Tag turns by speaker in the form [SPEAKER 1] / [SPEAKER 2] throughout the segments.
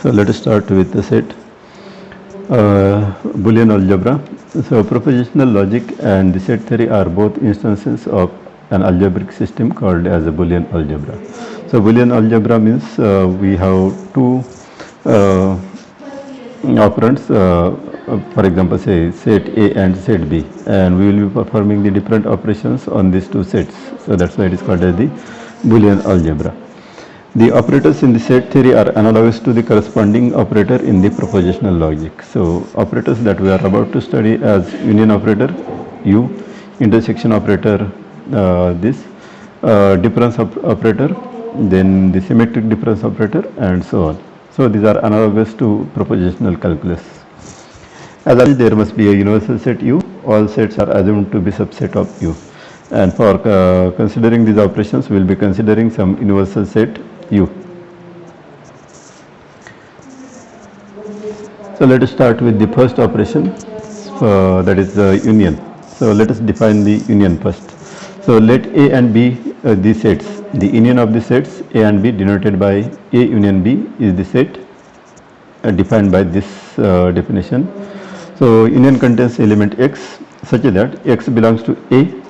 [SPEAKER 1] So let us start with the set Boolean algebra. So propositional logic and the set theory are both instances of an algebraic system called as a Boolean algebra. So Boolean algebra means we have two operands, for example say set A and set B, and we will be performing the different operations on these two sets. So that's why it is called as the Boolean algebra. The operators in the set theory are analogous to the corresponding operator in the propositional logic. So operators that we are about to study as union operator, U, intersection operator, this, difference operator, then the symmetric difference operator, and so on. So these are analogous to propositional calculus. As always, there must be a universal set U. All sets are assumed to be subset of U. And for considering these operations, we will be considering some universal set U. So let us start with the first operation, that is the union. So let us define the union first. So let A and B the sets. The union of the sets A and B denoted by A union B is the set defined by this definition. So union contains element X such that X belongs to A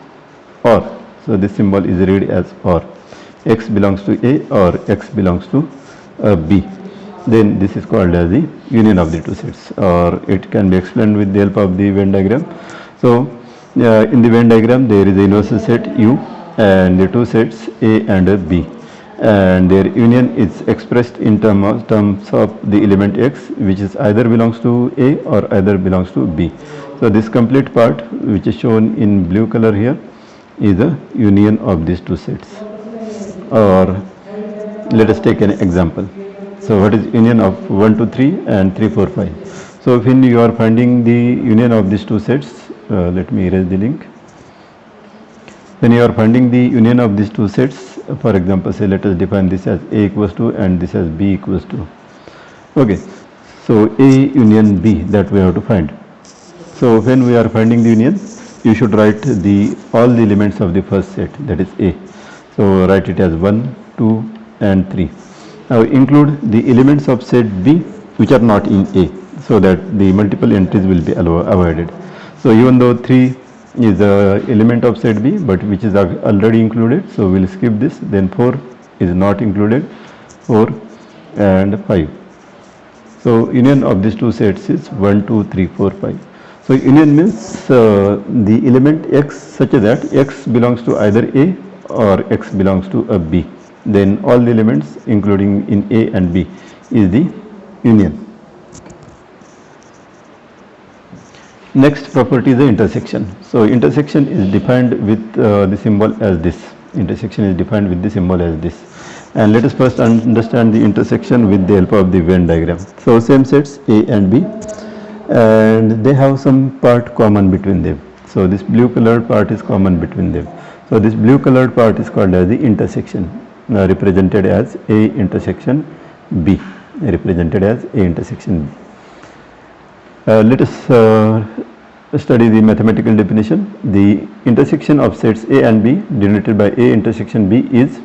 [SPEAKER 1] or, so this symbol is read as or, X belongs to A or X belongs to B. Then this is called as the union of the two sets, or it can be explained with the help of the Venn diagram. So in the Venn diagram there is a universal set U and the two sets A and B, and their union is expressed in terms of the element X, which is either belongs to A or either belongs to B. So this complete part, which is shown in blue color here, is a union of these two sets. Or let us take an example. So what is union of 1, 2, 3 and 3, 4, 5? So when you are finding the union of these two sets, let me erase the link. When you are finding the union of these two sets, for example say let us define this as A equals to and this as B equals to. Okay, so A union B, that we have to find. So when we are finding the union, you should write all the elements of the first set, that is A. So write it as 1, 2 and 3. Now include the elements of set B which are not in A, so that the multiple entries will be avoided. So even though 3 is the element of set B but which is already included, so we will skip this. Then 4 is not included, 4 and 5. So union of these two sets is 1, 2, 3, 4, 5. So union means the element X such that X belongs to either A or X belongs to a B. Then all the elements including in A and B is the union. Next property is the intersection. So intersection is defined with the symbol as this. Intersection is defined with the symbol as this. And let us first understand the intersection with the help of the Venn diagram. So same sets A and B, and they have some part common between them. So this blue colored part is common between them. So this blue colored part is called as the intersection, represented as A intersection B, represented as A intersection B. Let us study the mathematical definition. The intersection of sets A and B denoted by A intersection B is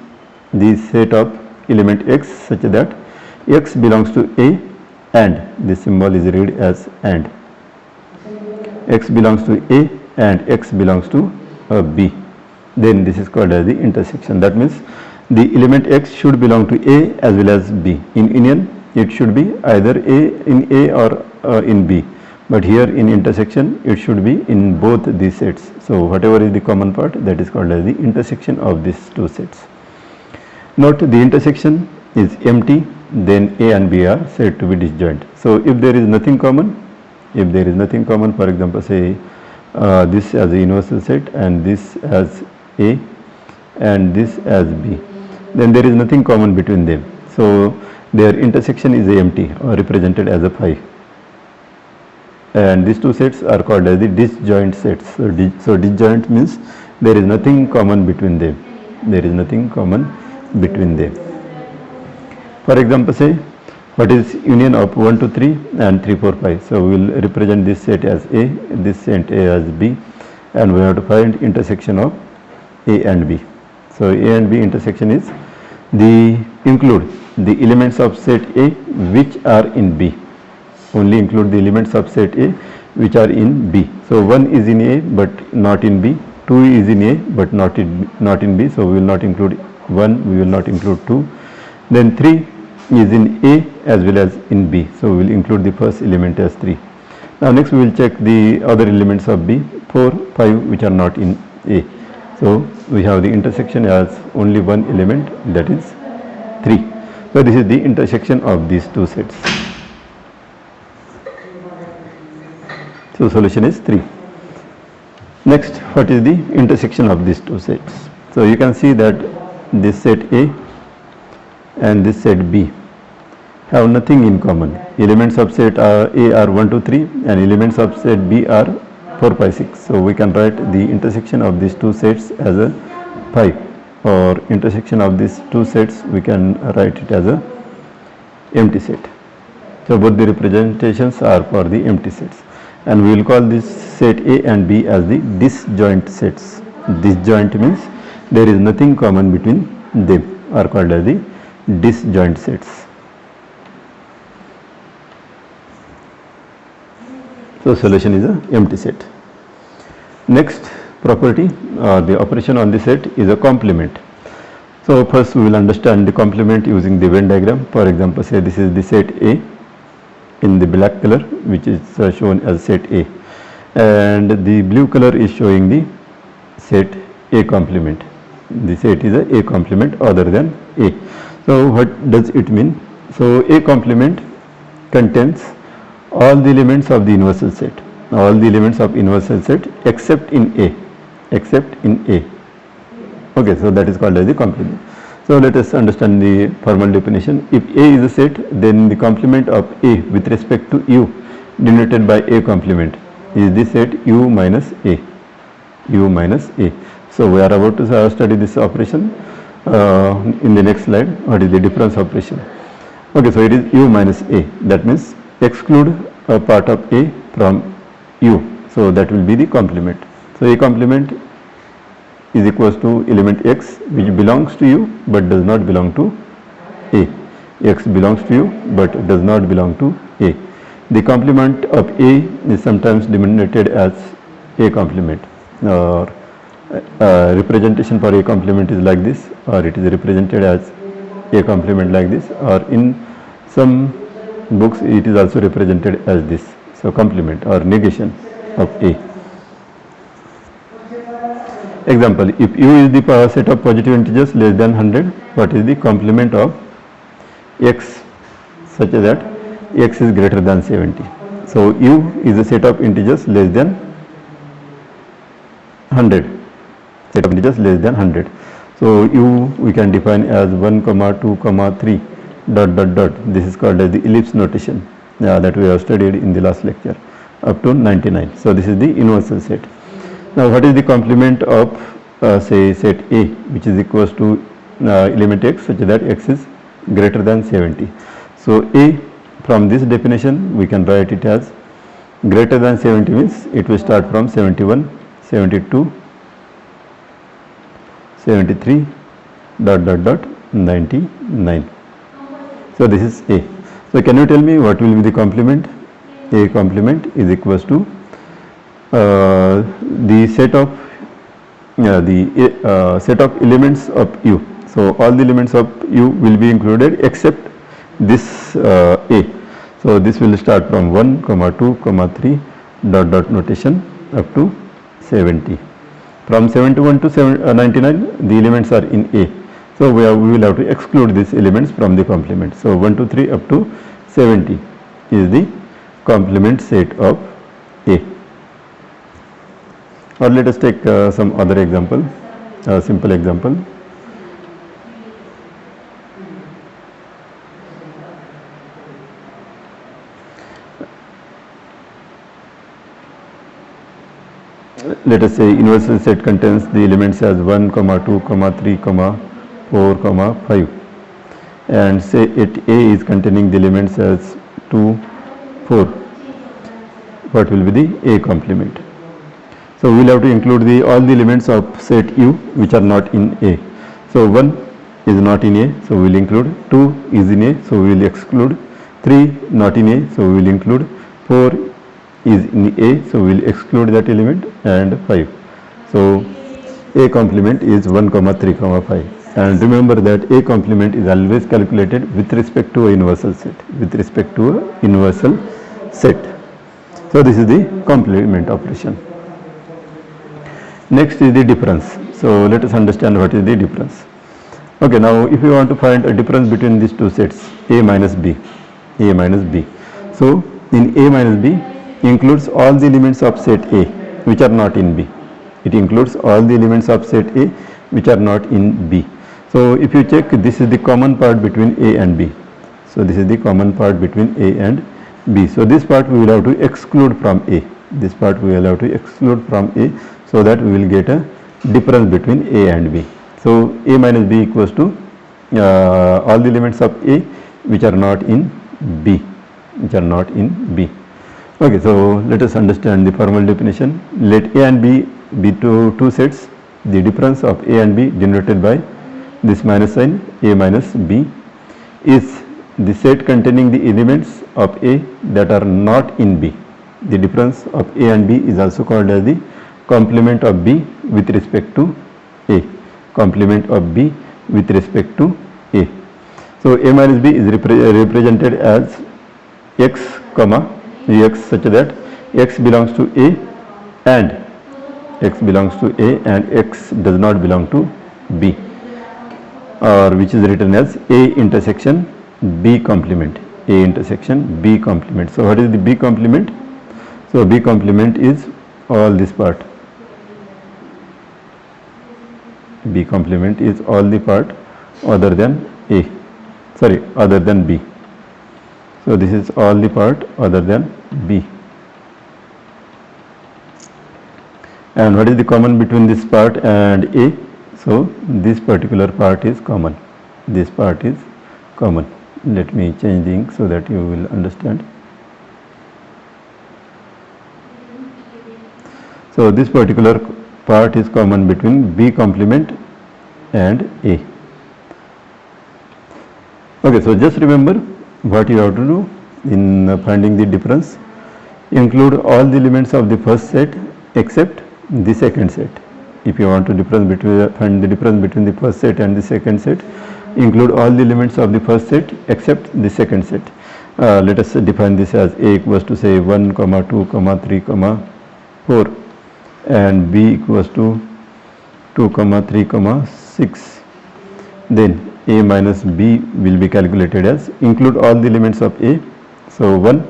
[SPEAKER 1] the set of element X such that X belongs to A and this symbol is read as and. X belongs to A and X belongs to B. Then this is called as the intersection. That means the element X should belong to A as well as B. In union it should be either in A or in B, but here in intersection it should be in both these sets. So whatever is the common part, that is called as the intersection of these two sets. Note the intersection is empty, then A and B are said to be disjoint. So if there is nothing common, for example say this as a universal set and this as A and this as B, then there is nothing common between them. So their intersection is empty or represented as a 5. And these two sets are called as the disjoint sets. So disjoint means there is nothing common between them. There is nothing common between them. For example say what is union of 1, 2, 3 and 3, 4, 5. So we will represent this set as A, this set A as B, and we have to find intersection of A and B. So A and B intersection is the include the elements of set A which are in B. Only include the elements of set A which are in B. So 1 is in A but not in B, 2 is in A but not in B, so we will not include 1, we will not include 2. Then 3 is in A as well as in B, so we will include the first element as 3. Now next we will check the other elements of B, 4, 5 which are not in A. So we have the intersection as only one element, that is 3. So this is the intersection of these two sets. So solution is 3. Next, what is the intersection of these two sets? So you can see that this set A and this set B have nothing in common. Elements of set A are 1, 2, 3 and elements of set B are 4, 5, 6. So we can write the intersection of these two sets as a 5, or intersection of these two sets we can write it as a empty set. So both the representations are for the empty sets, and we will call this set A and B as the disjoint sets. Disjoint means there is nothing common between them, are called as the disjoint sets. So solution is an empty set. Next property, the operation on the set is a complement. So first we will understand the complement using the Venn diagram. For example, say this is the set A in the black color, which is shown as set A, and the blue color is showing the set A complement. The set is a complement other than A. So what does it mean? So A complement contains all the elements of the universal set, all the elements of universal set except in A, Okay, so that is called as the complement. So let us understand the formal definition. If A is a set, then the complement of A with respect to U denoted by A complement is the set U minus A. So we are about to study this operation in the next slide. What is the difference operation? Okay, so it is U minus A. That means exclude a part of A from U. So that will be the complement. So A complement is equals to element X which belongs to U but does not belong to A. X belongs to U but does not belong to A. The complement of A is sometimes denoted as A complement, or representation for A complement is like this, or it is represented as A complement like this, or in some books it is also represented as this. So complement or negation of A. Example, if U is the set of positive integers less than 100, what is the complement of X such that X is greater than 70? So U is a set of integers less than 100, set of integers less than 100. So U we can define as 1, 2, 3 ... This is called as the ellipse notation that we have studied in the last lecture up to 99. So this is the universal set. Now what is the complement of say set A, which is equals to element X such that X is greater than 70? So A, from this definition we can write it as greater than 70 means it will start from 71, 72, 73 ... 99. So this is A. So can you tell me what will be the complement? A complement is equals to the set of set of elements of U. So all the elements of U will be included except this A. So this will start from 1, 2, 3 ... notation up to 70. From 71 to 99 the elements are in A. So we will have to exclude these elements from the complement. So 1, 2, 3 up to 70 is the complement set of A. Or let us take some other example, simple example. Let us say universal set contains the elements as 1, 2, 3, 4, 5, and say it A is containing the elements as 2, 4. What will be the A complement? So we will have to include all the elements of set U which are not in A. So 1 is not in A, so we will include. 2 is in A, so we will exclude. 3 not in A, so we will include. 4 is in A, so we will exclude that element, and 5. So A complement is 1, 3, 5. And remember that A complement is always calculated with respect to a universal set. With respect to a universal set. So this is the complement operation. Next is the difference. So let us understand what is the difference. Okay, now if you want to find a difference between these two sets, A minus B, A minus B. So in A minus B includes all the elements of set A which are not in B. It includes all the elements of set A which are not in B. So if you check, this is the common part between A and B. So this is the common part between A and B. So this part we will have to exclude from A. This part we will have to exclude from A, so that we will get a difference between A and B. So A minus B equals to all the elements of A which are not in B. Which are not in B. Okay, so let us understand the formal definition. Let A and B be two sets. The difference of A and B denoted by this minus sign, A minus B, is the set containing the elements of A that are not in B. The difference of A and B is also called as the complement of B with respect to A. Complement of B with respect to A. So A minus B is represented as x comma x such that x belongs to A and x belongs to A and x does not belong to B, or which is written as A intersection B complement. A intersection B complement. So what is the B complement? So B complement is all this part. B complement is all the part other than A, sorry, other than B. So this is all the part other than B. And what is the common between this part and A? So this particular part is common. This part is common. Let me change the ink so that you will understand. So this particular part is common between B complement and A. Okay, so just remember what you have to do in finding the difference. Include all the elements of the first set except the second set. If you want to find the difference between the first set and the second set, include all the elements of the first set except the second set. Let us define this as A equals to say 1, 2, 3, 4 and B equals to 2, 3, 6. Then A minus B will be calculated as include all the elements of A. So 1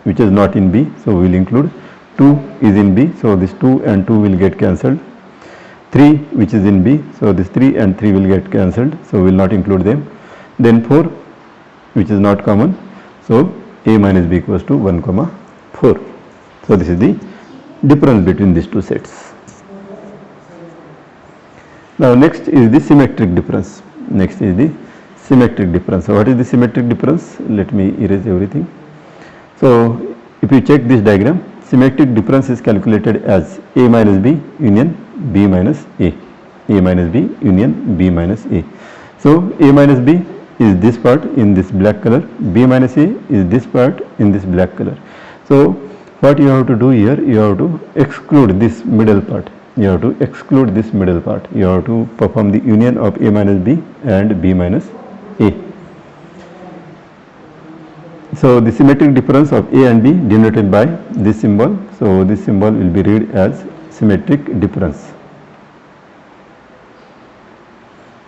[SPEAKER 1] which is not in B, so we will include. 2 is in B, so this 2 and 2 will get cancelled. 3 which is in B, so this 3 and 3 will get cancelled, so we will not include them. Then 4 which is not common, so A minus B equals to 1, 4. So this is the difference between these two sets. Now next is the symmetric difference. Next is the symmetric difference. So what is the symmetric difference? Let me erase everything. So if you check this diagram, symmetric difference is calculated as A minus B union B minus A. A minus B union B minus A. So A minus B is this part in this black color, B minus A is this part in this black color. So what you have to do here, you have to exclude this middle part. You have to exclude this middle part. You have to perform the union of A minus B and B minus A. So the symmetric difference of A and B denoted by this symbol. So this symbol will be read as symmetric difference.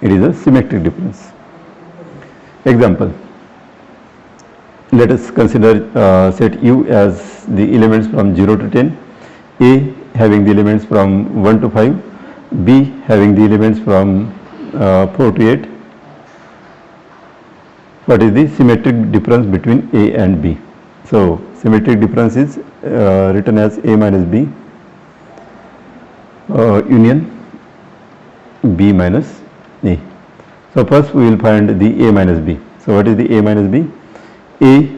[SPEAKER 1] It is a symmetric difference. Example. Let us consider set U as the elements from 0 to 10, A having the elements from 1 to 5, B having the elements from 4 to 8. What is the symmetric difference between A and B? So symmetric difference is written as A minus B union B minus A. So first we will find the A minus B. So what is the A minus B? A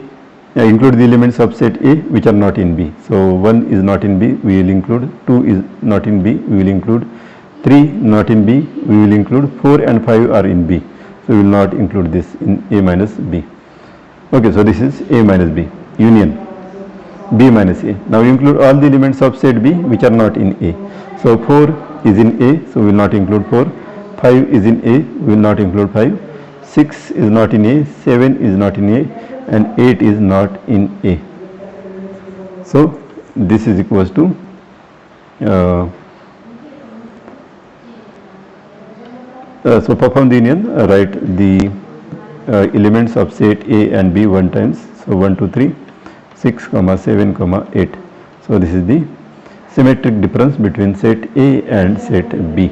[SPEAKER 1] include the elements of set A which are not in B. So 1 is not in B, we will include. 2 is not in B, we will include. 3 not in B, we will include. 4 and 5 are in B. so we will not include this in A minus B. Okay, so this is A minus B, union B minus A. Now include all the elements of set B which are not in A. So 4 is in A, so we will not include 4. 5 is in A, we will not include 5. 6 is not in A, 7 is not in A, and 8 is not in A. So this is equals to so perform the union, write the elements of set A and B one times. So 1, 2, 3, 6, 7, 8. So this is the symmetric difference between set A and set B.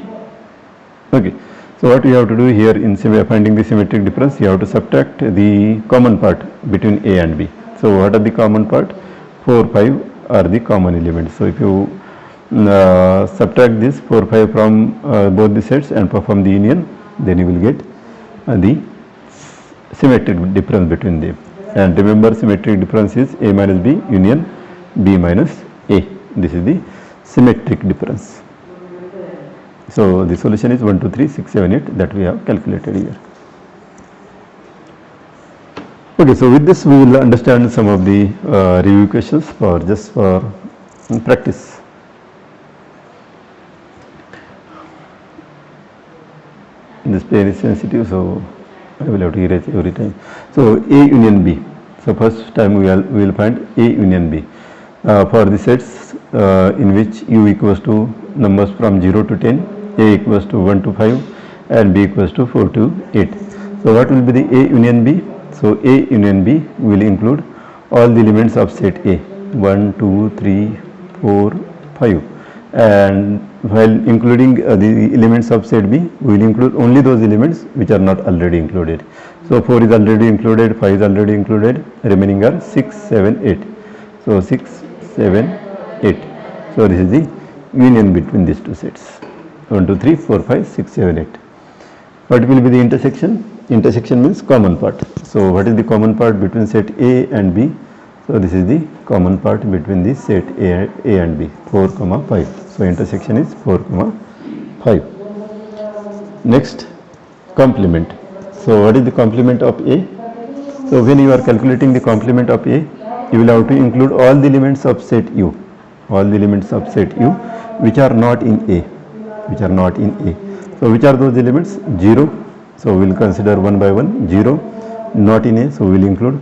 [SPEAKER 1] Okay. So what you have to do here in finding the symmetric difference, you have to subtract the common part between A and B. So what are the common part? 4, 5 are the common elements. So if you subtract this 4, 5 from both the sets and perform the union, then you will get the symmetric difference between them. And remember, symmetric difference is A minus B union B minus A. This is the symmetric difference. So the solution is 1, 2, 3, 6, 7, 8 that we have calculated here. Okay, so with this we will understand some of the review questions for practice. This plane is sensitive, so I will have to erase every time. So A union B. So first time we will find A union B for the sets in which U equals to numbers from 0 to 10, A equals to 1 to 5, and B equals to 4 to 8. So what will be the A union B? So A union B will include all the elements of set A, 1, 2, 3, 4, 5. And while including the elements of set B, we will include only those elements which are not already included. So 4 is already included, 5 is already included, remaining are 6, 7, 8. So 6, 7, 8. So this is the union between these two sets. 1, 2, 3, 4, 5, 6, 7, 8. What will be the intersection? Intersection means common part. So what is the common part between set A and B? So this is the common part between the set A and B, 4, 5. So intersection is 4, 5. Next, complement. So what is the complement of A? So when you are calculating the complement of A, you will have to include all the elements of set U, all the elements of set U which are not in A, which are not in A. So which are those elements? 0. So we will consider one by one. 0, not in A, so we will include.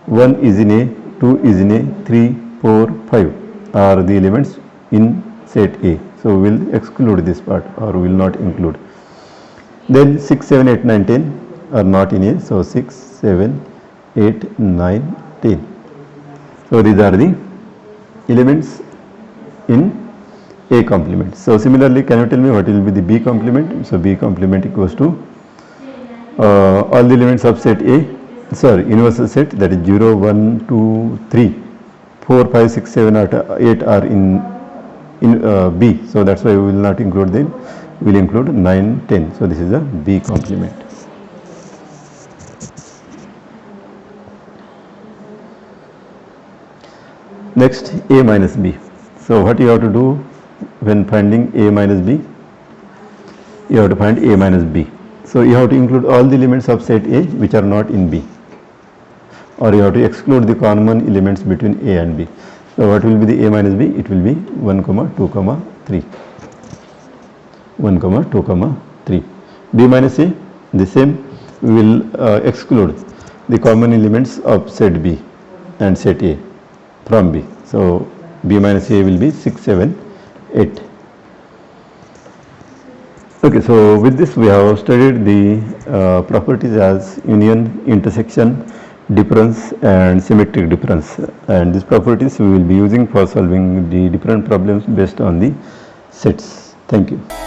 [SPEAKER 1] 1 is in A, 2 is in A, 3, 4, 5 are the elements in set A. So we will exclude this part or we will not include. Then 6, 7, 8, 9, 10 are not in A. So 6, 7, 8, 9, 10. So these are the elements in A complement. So similarly, can you tell me what will be the B complement? So B complement equals to all the elements of set A, universal set, that is 0, 1, 2, 3, 4, 5, 6, 7, 8 are in B. So that's why we will not include them. We will include 9, 10. So this is a B complement. Next, A minus B. So what you have to do when finding A minus B? You have to find A minus B. So you have to include all the elements of set A which are not in B, or you have to exclude the common elements between A and B. So what will be the A minus B? It will be 1, 2, 3. 1, 2, 3. B minus A, the same. We will exclude the common elements of set B and set A from B. So B minus A will be 6, 7, 8. Okay, so with this we have studied the properties as union, intersection, difference and symmetric difference, and these properties we will be using for solving the different problems based on the sets. Thank you.